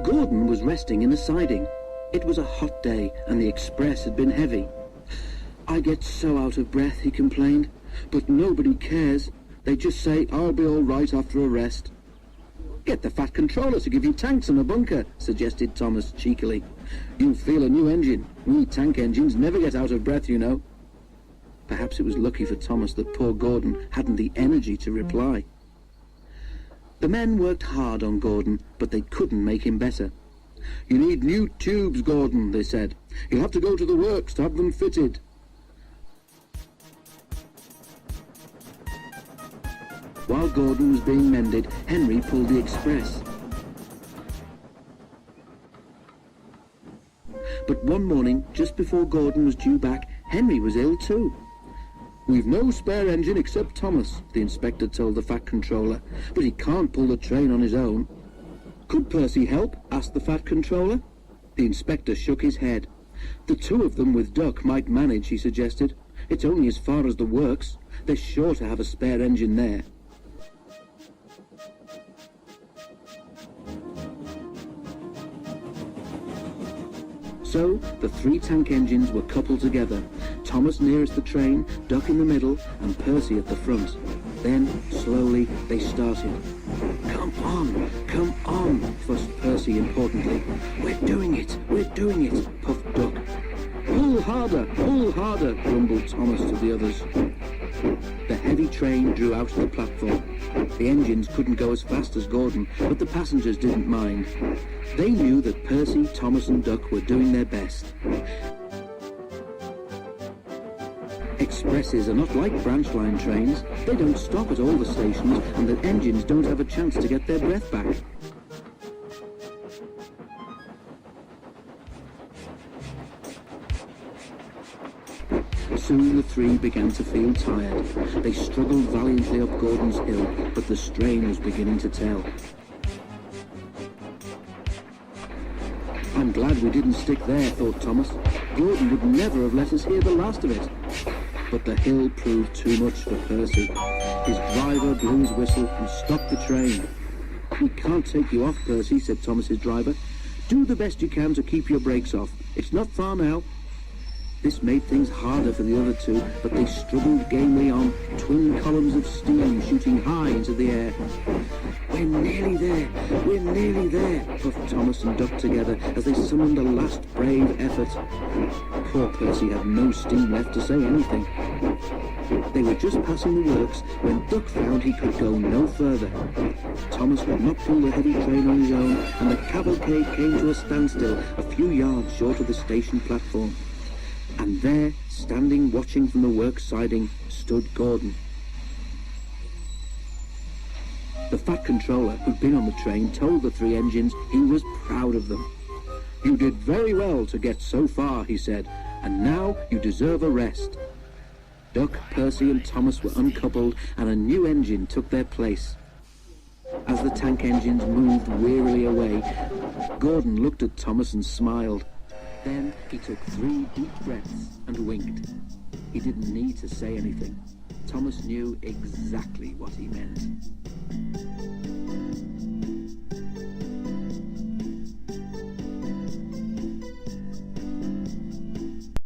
Gordon was resting in the siding. It was a hot day and the express had been heavy. "I get so out of breath," he complained, "but nobody cares. They just say I'll be all right after a rest." "Get the Fat Controller to give you tanks and a bunker," suggested Thomas cheekily. "You'll feel a new engine. We tank engines never get out of breath, you know." Perhaps it was lucky for Thomas that poor Gordon hadn't the energy to reply. The men worked hard on Gordon, but they couldn't make him better. "You need new tubes, Gordon," they said. "You'll have to go to the works to have them fitted." While Gordon was being mended, Henry pulled the express. But one morning, just before Gordon was due back, Henry was ill too. "We've no spare engine except Thomas," the inspector told the Fat Controller, "but he can't pull the train on his own." "Could Percy help?" asked the Fat Controller. The inspector shook his head. "The two of them with Duck might manage," he suggested. "It's only as far as the works. They're sure to have a spare engine there." So the three tank engines were coupled together, Thomas nearest the train, Duck in the middle, and Percy at the front. Then, slowly, they started. Come on, fussed Percy importantly. We're doing it, puffed Duck. Pull harder, grumbled Thomas to the others. The heavy train drew out of the platform. The engines couldn't go as fast as Gordon, but the passengers didn't mind. They knew that Percy, Thomas and Duck were doing their best. Expresses are not like branch line trains. They don't stop at all the stations, and the engines don't have a chance to get their breath back. Soon the three began to feel tired. They struggled valiantly up Gordon's hill, but the strain was beginning to tell. "I'm glad we didn't stick there," thought Thomas. "Gordon would never have let us hear the last of it." But the hill proved too much for Percy. His driver blew his whistle and stopped the train. "We can't take you off, Percy," said Thomas's driver. "Do the best you can to keep your brakes off. It's not far now." This made things harder for the other two, but they struggled gamely on, twin columns of steam shooting high into the air. We're nearly there, puffed Thomas and Duck together as they summoned a last brave effort. Poor Percy had no steam left to say anything. They were just passing the works when Duck found he could go no further. Thomas would not pull the heavy train on his own, and the cavalcade came to a standstill a few yards short of the station platform. And there, standing watching from the works siding, stood Gordon. The Fat Controller, who'd been on the train, told the three engines he was proud of them. "You did very well to get so far," he said, "and now you deserve a rest." Duck, Percy and Thomas were uncoupled, and a new engine took their place. As the tank engines moved wearily away, Gordon looked at Thomas and smiled. Then he took 3 deep breaths and winked. He didn't need to say anything. Thomas knew exactly what he meant.